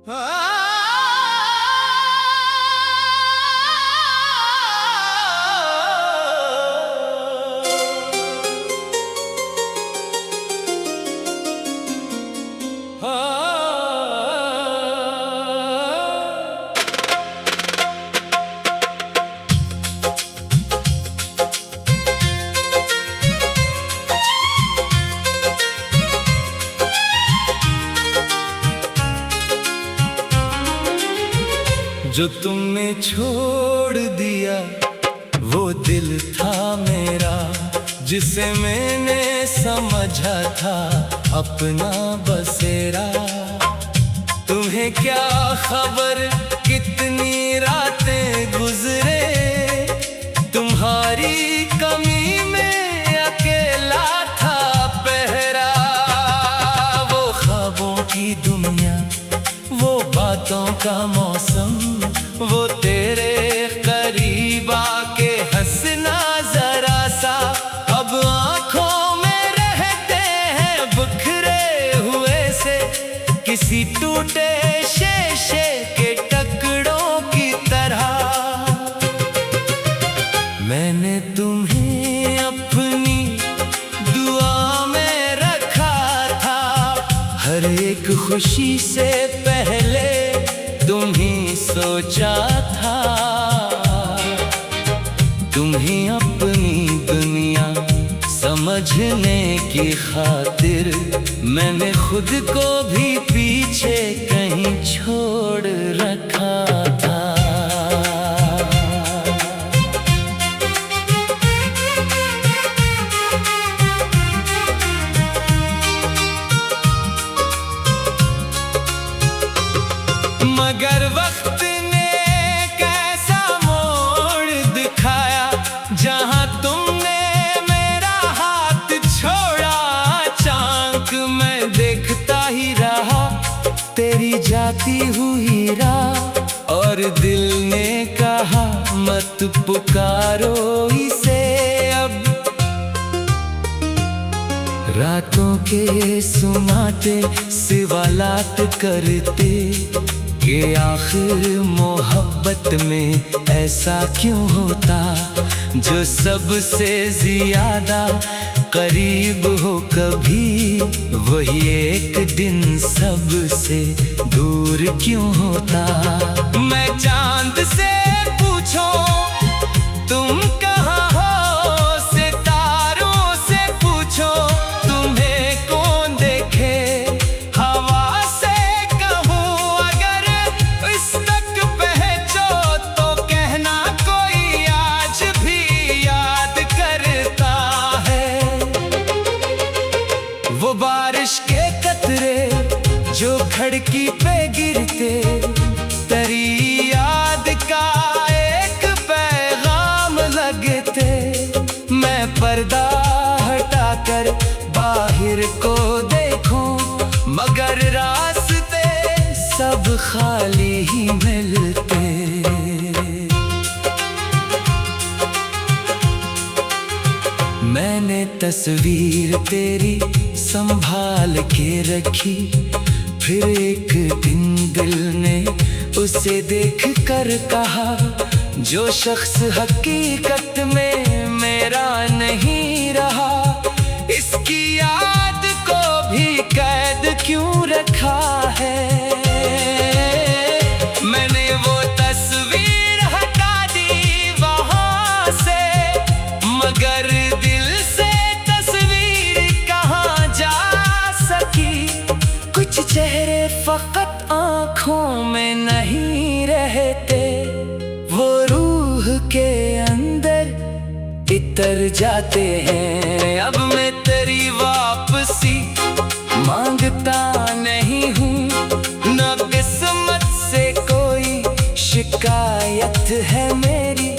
जो तुमने छोड़ दिया वो दिल था मेरा, जिसे मैंने समझा था अपना बसेरा। तुम्हें क्या खबर कितनी रातें गुजरे, तुम्हारी कमी में अकेला था पहरा। वो ख्वाबों की दुनिया, वो बातों का मौसम, वो तेरे करीब आके हंसना जरा सा। अब आंखों में रहते हैं बिखरे हुए से, किसी टूटे शीशे के टुकड़ों की तरह। मैंने तुम्हें अपनी दुआ में रखा था, हर एक खुशी से पहले तुम्हीं सोचा था। तुम्हीं अपनी दुनिया समझने की खातिर मैंने खुद को भी पीछे कहीं छोड़ रखा था। मगर वक्त ने कैसा मोड़ दिखाया, जहां तुमने मेरा हाथ छोड़ा। चांक मैं देखता ही रहा तेरी जाती हुई राह, और दिल ने कहा मत पुकारो इसे अब। रातों के सुनाते सवालात करते कि आखिर मोहब्बत में ऐसा क्यों होता, जो सबसे ज्यादा करीब हो कभी वही एक दिन सबसे दूर क्यों होता। मैं चांद से पूछो तुम कहाँ हो, सितारों से पूछो तुम्हें कौन देखे। हवा से कहूँ अगर इस तक पहुँचो तो कहना कोई आज भी याद करता है। वो बारिश के कतरे जो खिड़की पे गिरते, तेरी याद का एक पैगाम लगते। मैं पर्दा हटाकर बाहर को देखूं, मगर रास्ते सब खाली ही मिलते। मैंने तस्वीर तेरी संभाल के रखी, फिर एक दिन दिल ने उसे देख कर कहा, जो शख्स हकीकत में मेरा नहीं रहा, इसकी याद को भी कैद क्यों रखा है। मैंने वो तस्वीर हटा दी वहां से, मगर दिल से तस्वीर कहाँ जा सकी। कुछ चेहरे फकत आँखों में नहीं रहते, वो रूह के अंदर इतर जाते हैं। अब मैं तेरी वापसी मांगता नहीं हूँ, न किस्मत से कोई शिकायत है मेरी।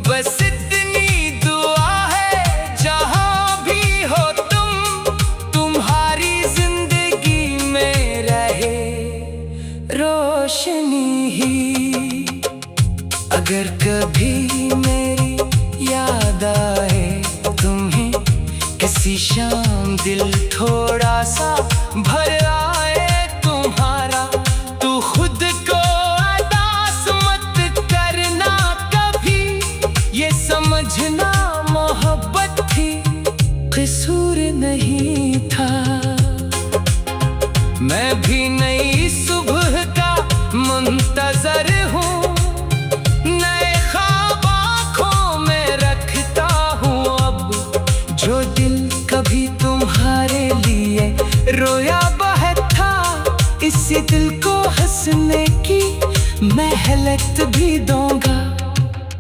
बस इतनी दुआ है जहाँ भी हो तुम, तुम्हारी जिंदगी में रहे रोशनी ही। अगर कभी मेरी याद आए तुम्हें किसी शाम, दिल थोड़ा सा भर आए तुम्हारा, तो खुद की नई सुबह का मुंतजर हूँ, नए ख्वाब आँखों में रखता हूँ अब। जो दिल कभी तुम्हारे लिए रोया बहता, इसी दिल को हंसने की मेहलत भी दूंगा।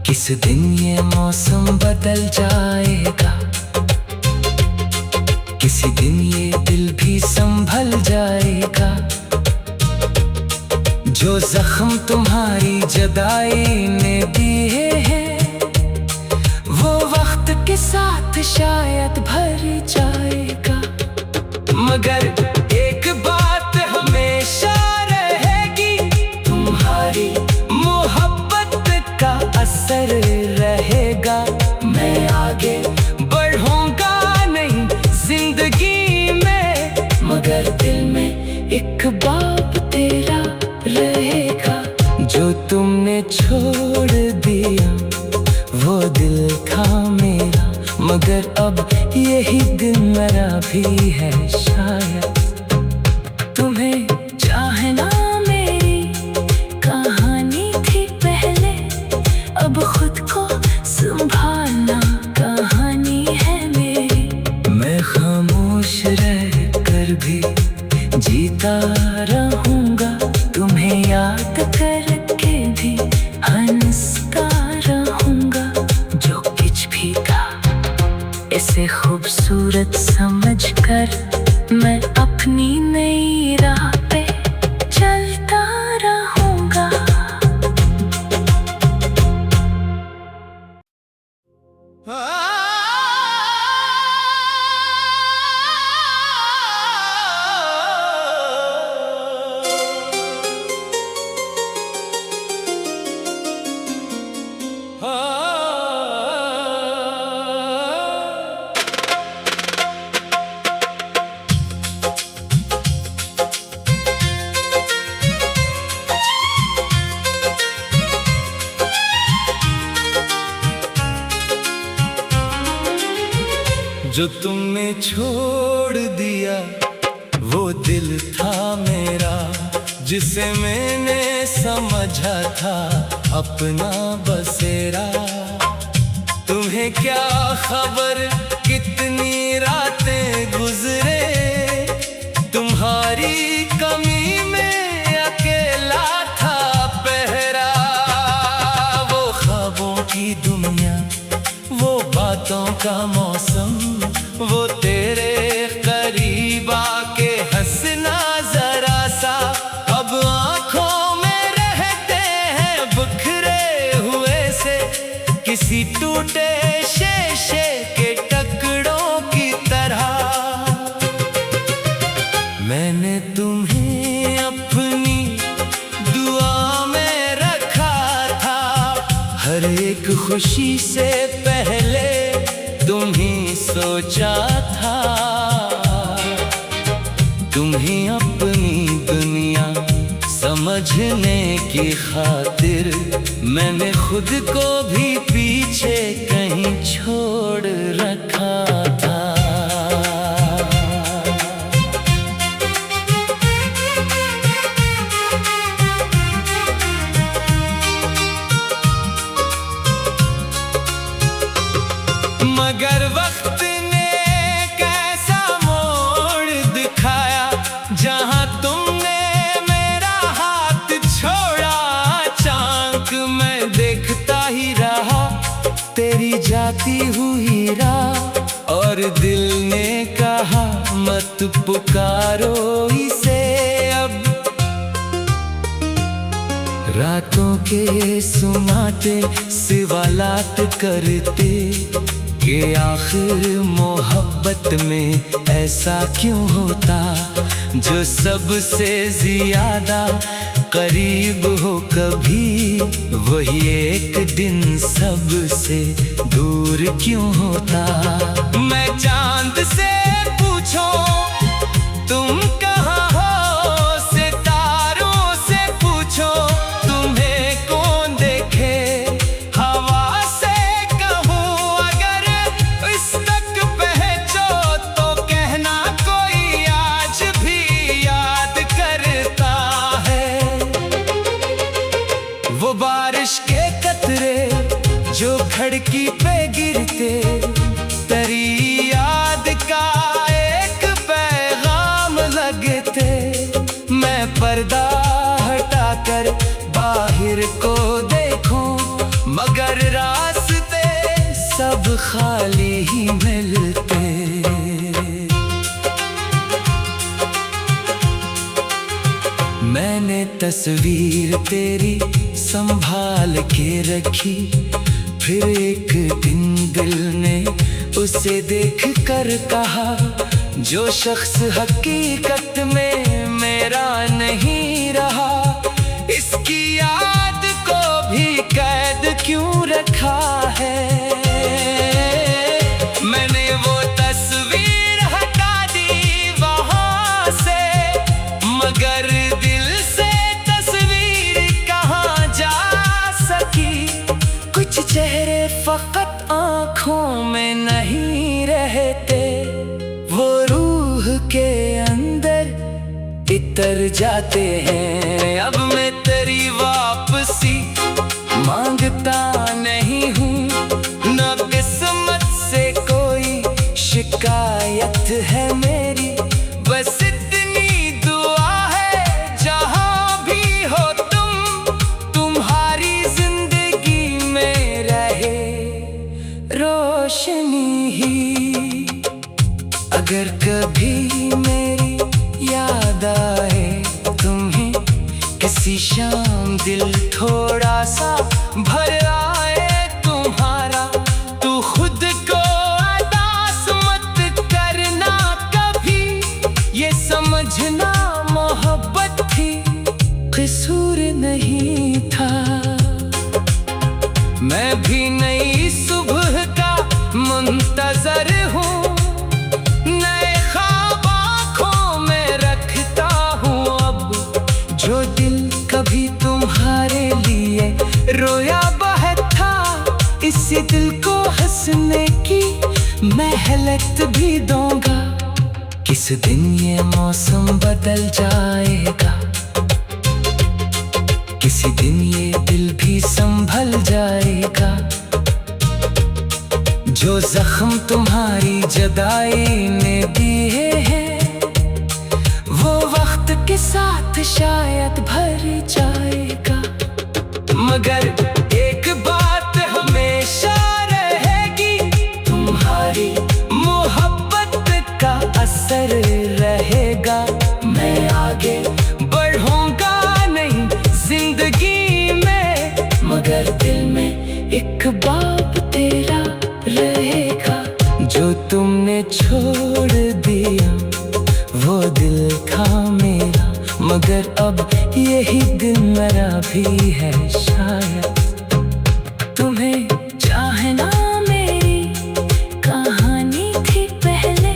किस दिन ये मौसम बदल जाएगा, किसी दिन ये दिल भी संभल जाएगा। जो जख्म तुम्हारी जुदाई ने दिए हैं, वो वक्त के साथ शायद भर जाएगा। मगर एक बात हमेशा रहेगी, तुम्हारी मोहब्बत का असर रहेगा। मैं आगे बढ़ूंगा नहीं जिंदगी में, मगर दिल में एक बाप तेरा रहेगा। जो तुमने छोड़ दिया वो दिल था मेरा, मगर अब यही दिल मेरा भी है शायद। तुम्हें चाहना मेरी कहानी थी पहले, अब खुद को संभालना कहानी है मेरी। मैं खामोश रह कर भी जीता रहूंगा, तुम्हें याद करके भी हंसता रहूंगा। जो कुछ भी था इसे खूबसूरत समझकर मैं अपनी नई राह पे चलता रहूंगा। जो तुमने छोड़ दिया वो दिल था मेरा, जिसे मैंने समझा था अपना बसेरा। तुम्हें क्या खबर कितनी रातें गुजरे, तुम्हारी कमी में अकेला था पहरा। वो ख्वाबों की दुनिया, वो बातों का मौसम, वो तेरे करीब आके हंसना जरा सा, अब आंखों में रहते हैं बिखरे हुए से, किसी टूटे शीशे के टुकड़ों की तरह। मैंने तुम्हें अपनी दुआ में रखा था, हर एक खुशी से पहले तुम्हीं सोचा था। तुम्हीं अपनी दुनिया समझने की खातिर मैंने खुद को भी पीछे कहीं छोड़ रखा था। मगर वक्त ने कैसा मोड़ दिखाया, जहां तुमने मेरा हाथ छोड़ा। चांक मैं देखता ही रहा तेरी जाती हुई राह, और दिल ने कहा मत पुकारो इसे अब। रातों के सुनाते सवालात करते कि आखिर मोहब्बत में ऐसा क्यों होता, जो सबसे ज्यादा करीब हो कभी वही एक दिन सबसे दूर क्यों होता। मैं चांद से पूछो तुम कहाँ हो, सितारों से पूछो तुम्हें कौन देखे, हवा से कहूँ अगर इस तक पहुँचो तो कहना कोई आज भी याद कर खिड़की पे गिरते तेरी याद का एक पैगाम लगते। मैं पर्दा हटाकर बाहर को देखूं, मगर रास्ते सब खाली ही मिलते। मैंने तस्वीर तेरी संभाल के रखी, फिर एक दिन दिल ने उसे देख कर कहा, जो शख्स हकीकत में मेरा नहीं रहा, इसकी याद को भी कैद क्यों रखा है। मैंने वो तस्वीर हटा दी वहां से, मगर दिल से तस्वीर कहाँ जा सकी। कुछ चेहरे फकत आँखों में नहीं रहते, वो रूह के अंदर इतर जाते हैं। अब मैं तेरी वापसी मांगता नहीं हूँ, न किस्मत से कोई शिकायत है मेरी, बस इतनी दुआ है जहाँ भी हो तुम, तुम्हारी जिंदगी में रहे रोशनी ही। अगर कभी मेरी याद आए तुम्हें किसी शाम, दिल थोड़ा सा भर आए तुम्हारा, तू खुद को अदास मत करना कभी, ये समझना मोहब्बत थी कसूर नहीं था। मैं भी नई सुबह का मुंतजर हूँ, नए ख्वाब आँखों में रखता हूँ अब, जो दिल कभी तुम्हारे लिए रोया बहता, इसी दिल को हंसने की मेहलत भी दूंगा। किस दिन ये मौसम बदल जाएगा, किसी दिन ये दिल भी संभल जाएगा। जो जख्म तुम्हारी जुदाई ने दिए हैं, वो वक्त के साथ शायद भर जाएगा, मगर एक बात हमेशा रहेगी, तुम्हारी मोहब्बत का असर रहेगा। मैं आगे बढ़ूंगा नहीं जिंदगी में, मगर दिल में एक बाप तेरा रहेगा। जो तुमने छोड़ दिया वो दिल था मेरा, मगर अब यही दिल मेरा भी है शायद। तुम्हें चाहना मेरी कहानी थी पहले,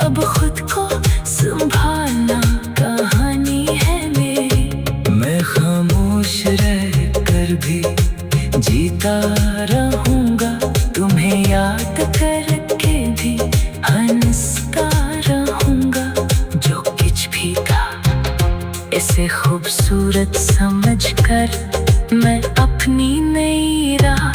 अब खुद को संभालना कहानी है मेरी। मैं खामोश रह कर भी जीता रहूंगा, तुम्हें याद करके भी हंसता रहूंगा। जो कुछ भी था इसे खूबसूरत समझकर मैं अपनी नई राह